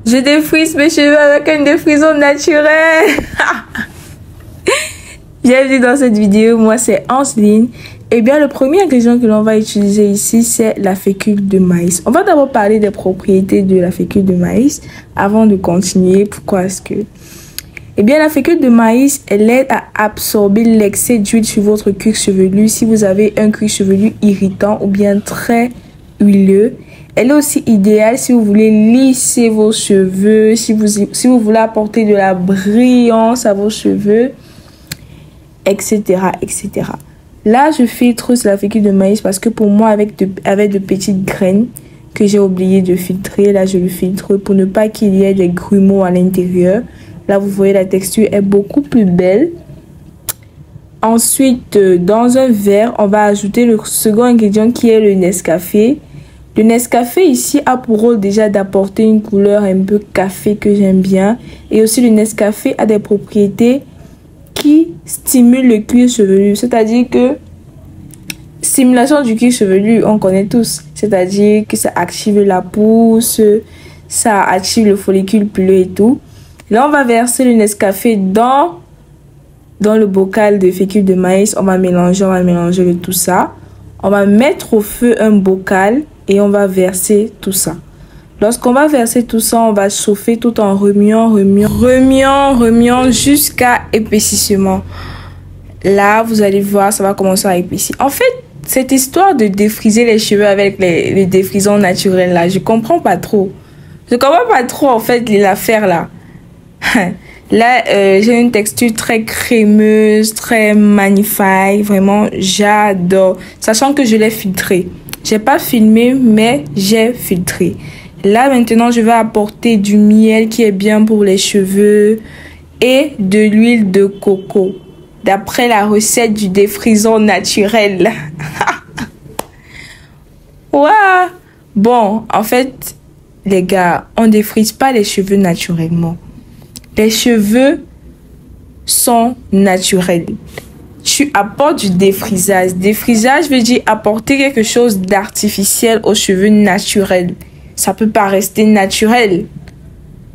Je défrise mes cheveux avec une défrison naturelle. Bienvenue dans cette vidéo, moi c'est Anseline. Et bien le premier ingrédient que l'on va utiliser ici, c'est la fécule de maïs. On va d'abord parler des propriétés de la fécule de maïs avant de continuer. Pourquoi est-ce que... Eh bien la fécule de maïs, elle aide à absorber l'excès d'huile sur votre cuir chevelu si vous avez un cuir chevelu irritant ou bien très huileux. Elle est aussi idéale si vous voulez lisser vos cheveux, si vous voulez apporter de la brillance à vos cheveux, etc., etc. Là, je filtre la fécule de maïs parce que pour moi, avec de petites graines que j'ai oublié de filtrer, là, je le filtre pour ne pas qu'il y ait des grumeaux à l'intérieur. Là, vous voyez, la texture est beaucoup plus belle. Ensuite, dans un verre, on va ajouter le second ingrédient qui est le Nescafé. Le Nescafé ici a pour rôle déjà d'apporter une couleur un peu café que j'aime bien. Et aussi le Nescafé a des propriétés qui stimulent le cuir chevelu. C'est-à-dire que stimulation du cuir chevelu, on connaît tous. C'est-à-dire que ça active la pousse, ça active le follicule pileux et tout. Là, on va verser le Nescafé dans le bocal de fécule de maïs. On va mélanger tout ça. On va mettre au feu un bocal et on va verser tout ça. Lorsqu'on va verser tout ça, on va chauffer tout en remuant jusqu'à épaississement. Là, vous allez voir, ça va commencer à épaissir. En fait, cette histoire de défriser les cheveux avec les défrisants naturels là, je comprends pas trop. Je comprends pas trop en fait l'affaire là. Là, j'ai une texture très crémeuse, très magnifique. Vraiment, j'adore. Sachant que je l'ai filtré. J'ai pas filmé, mais j'ai filtré. Là, maintenant, je vais apporter du miel qui est bien pour les cheveux et de l'huile de coco. D'après la recette du défrisant naturel. Waouh! Bon, en fait, les gars, on défrise pas les cheveux naturellement. Les cheveux sont naturels. Tu apportes du défrisage. Défrisage veut dire apporter quelque chose d'artificiel aux cheveux naturels. Ça peut pas rester naturel.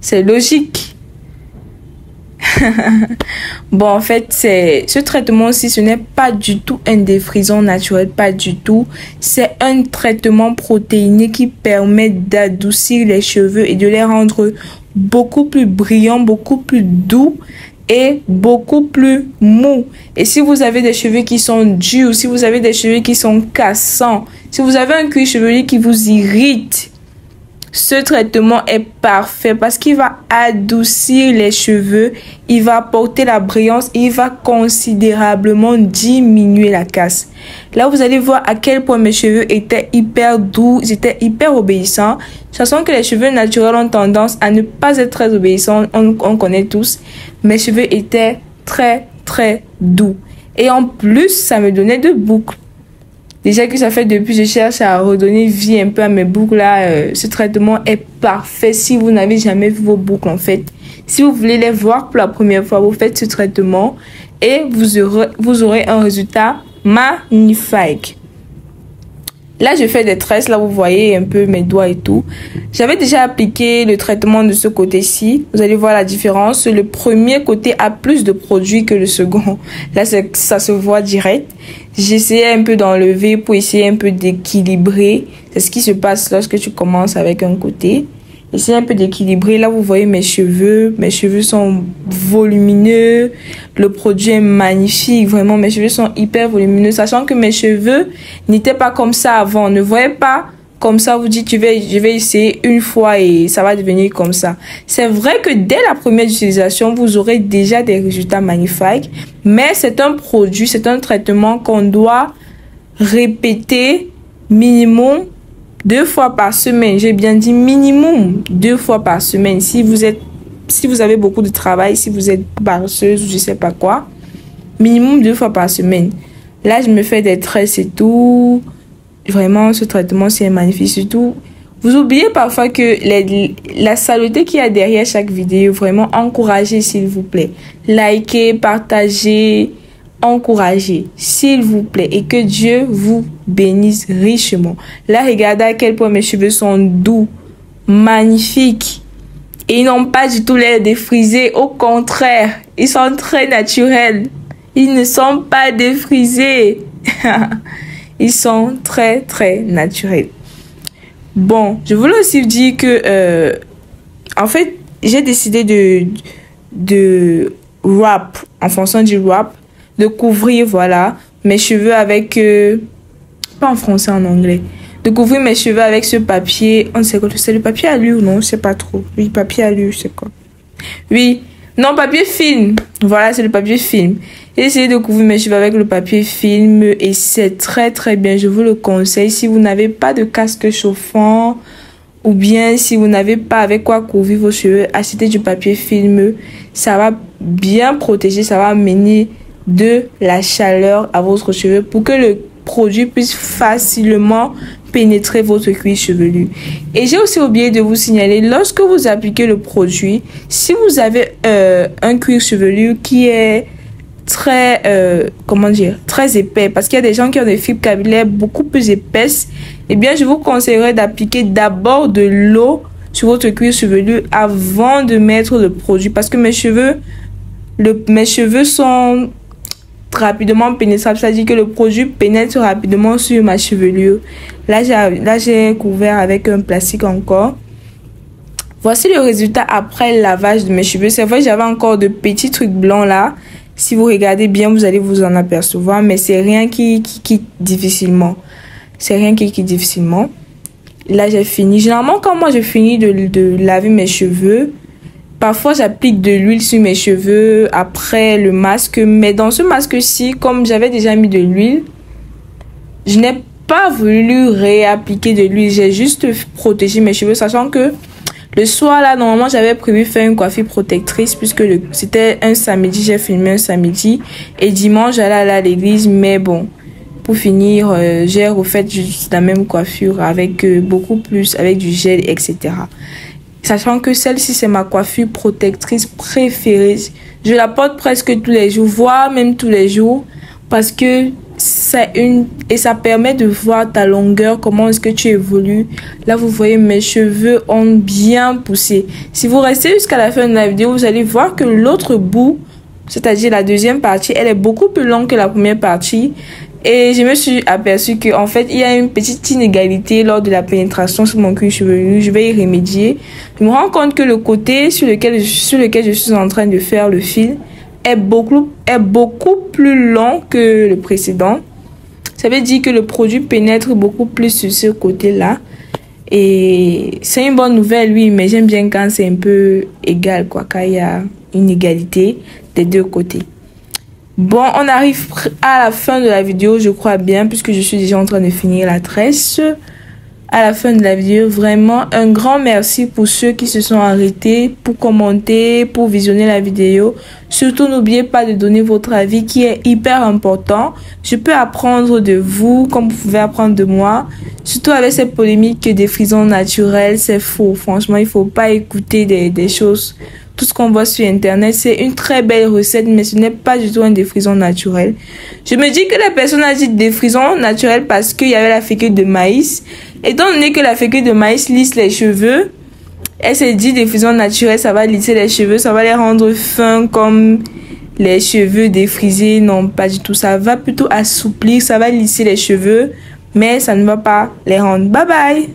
C'est logique. Bon, en fait, ce traitement-ci, ce n'est pas du tout un défrisant naturel, pas du tout. C'est un traitement protéiné qui permet d'adoucir les cheveux et de les rendre beaucoup plus brillants, beaucoup plus doux et beaucoup plus mous. Et si vous avez des cheveux qui sont durs, si vous avez des cheveux qui sont cassants, si vous avez un cuir chevelu qui vous irrite, ce traitement est parfait parce qu'il va adoucir les cheveux, il va apporter la brillance et il va considérablement diminuer la casse. Là, vous allez voir à quel point mes cheveux étaient hyper doux, ils étaient hyper obéissants. Sachant que les cheveux naturels ont tendance à ne pas être très obéissants, on connaît tous. Mes cheveux étaient très très doux. Et en plus, ça me donnait de boucles. Déjà que ça fait depuis, je cherche à redonner vie un peu à mes boucles là. Ce traitement est parfait si vous n'avez jamais vu vos boucles en fait. Si vous voulez les voir pour la première fois, vous faites ce traitement et vous aurez un résultat magnifique. Là, je fais des tresses. Là, vous voyez un peu mes doigts et tout. J'avais déjà appliqué le traitement de ce côté-ci. Vous allez voir la différence. Le premier côté a plus de produit que le second. Là, ça se voit direct. J'essayais un peu d'enlever pour essayer un peu d'équilibrer. C'est ce qui se passe lorsque tu commences avec un côté. Essayez un peu d'équilibrer. Là, vous voyez mes cheveux. Mes cheveux sont volumineux. Le produit est magnifique. Vraiment, mes cheveux sont hyper volumineux. Sachant que mes cheveux n'étaient pas comme ça avant. Ne voyez pas comme ça. Vous dites, je vais essayer une fois et ça va devenir comme ça. C'est vrai que dès la première utilisation, vous aurez déjà des résultats magnifiques. Mais c'est un produit, c'est un traitement qu'on doit répéter minimum 2 fois par semaine. J'ai bien dit minimum 2 fois par semaine. Si vous avez beaucoup de travail, si vous êtes paresseuse ou je sais pas quoi, minimum 2 fois par semaine. Là, je me fais des tresses et tout. Vraiment, ce traitement, c'est magnifique. Surtout, vous oubliez parfois que la saleté qu'il y a derrière chaque vidéo. Vraiment, encouragez s'il vous plaît. Likez, partagez, encouragez s'il vous plaît. Et que Dieu vous bénisse richement. Là, regardez à quel point mes cheveux sont doux, magnifiques. Et ils n'ont pas du tout l'air défrisés. Au contraire, ils sont très naturels. Ils ne sont pas défrisés. Ils sont très, très naturels. Bon, je voulais aussi dire que, en fait, j'ai décidé de wrap, en fonction du wrap, de couvrir, voilà, mes cheveux avec, pas en français, en anglais, de couvrir mes cheveux avec ce papier, on sait quoi, c'est le papier alu ou non, je sais pas trop. Oui, papier alu, c'est quoi? Oui, non, papier film, voilà, c'est le papier film. J'ai essayé de couvrir mes cheveux avec le papier film et c'est très très bien, je vous le conseille. Si vous n'avez pas de casque chauffant ou bien si vous n'avez pas avec quoi couvrir vos cheveux, achetez du papier film. Ça va bien protéger, ça va amener de la chaleur à votre cheveu pour que le produit puisse facilement pénétrer votre cuir chevelu. Et j'ai aussi oublié de vous signaler, lorsque vous appliquez le produit, si vous avez un cuir chevelu qui est très, comment dire, très épais, parce qu'il y a des gens qui ont des fibres capillaires beaucoup plus épaisses, eh bien, je vous conseillerais d'appliquer d'abord de l'eau sur votre cuir chevelu avant de mettre le produit, parce que mes cheveux sont rapidement pénétrables, c'est-à-dire que le produit pénètre rapidement sur ma chevelure. Là, j'ai couvert avec un plastique encore. Voici le résultat après le lavage de mes cheveux. C'est vrai, j'avais encore de petits trucs blancs là. Si vous regardez bien, vous allez vous en apercevoir, mais c'est rien qui quitte difficilement. C'est rien qui quitte difficilement. Là, j'ai fini. Généralement, quand moi, je finis de laver mes cheveux, parfois, j'applique de l'huile sur mes cheveux après le masque. Mais dans ce masque-ci, comme j'avais déjà mis de l'huile, je n'ai pas voulu réappliquer de l'huile. J'ai juste protégé mes cheveux, sachant que le soir, là, normalement, j'avais prévu faire une coiffure protectrice puisque c'était un samedi, j'ai filmé un samedi. Et dimanche, j'allais aller à l'église. Mais bon, pour finir, j'ai refait juste la même coiffure avec beaucoup plus, avec du gel, etc. Sachant que celle-ci, c'est ma coiffure protectrice préférée. Je la porte presque tous les jours, voire même tous les jours. Parce que et ça permet de voir ta longueur, comment est-ce que tu évolues. Là, vous voyez, mes cheveux ont bien poussé. Si vous restez jusqu'à la fin de la vidéo, vous allez voir que l'autre bout, c'est-à-dire la deuxième partie, elle est beaucoup plus longue que la première partie. Et je me suis aperçue qu'en fait, il y a une petite inégalité lors de la pénétration sur mon cuir chevelu. Je vais y remédier. Je me rends compte que le côté sur lequel je suis en train de faire le fil est beaucoup plus long que le précédent. Ça veut dire que le produit pénètre beaucoup plus sur ce côté-là. Et c'est une bonne nouvelle, oui, mais j'aime bien quand c'est un peu égal, quoi, quand il y a une égalité des deux côtés. Bon, on arrive à la fin de la vidéo, je crois bien, puisque je suis déjà en train de finir la tresse. À la fin de la vidéo, vraiment un grand merci pour ceux qui se sont arrêtés pour commenter, pour visionner la vidéo. Surtout, n'oubliez pas de donner votre avis qui est hyper important. Je peux apprendre de vous comme vous pouvez apprendre de moi. Surtout avec cette polémique des frisons naturels, c'est faux. Franchement, il faut pas écouter des choses. Tout ce qu'on voit sur internet, c'est une très belle recette, mais ce n'est pas du tout un défrisant naturel. Je me dis que la personne a dit défrisant naturel parce qu'il y avait la fécule de maïs. Étant donné que la fécule de maïs lisse les cheveux, elle s'est dit défrisant naturel, ça va lisser les cheveux, ça va les rendre fins comme les cheveux défrisés. Non, pas du tout. Ça va plutôt assouplir, ça va lisser les cheveux, mais ça ne va pas les rendre. Bye bye!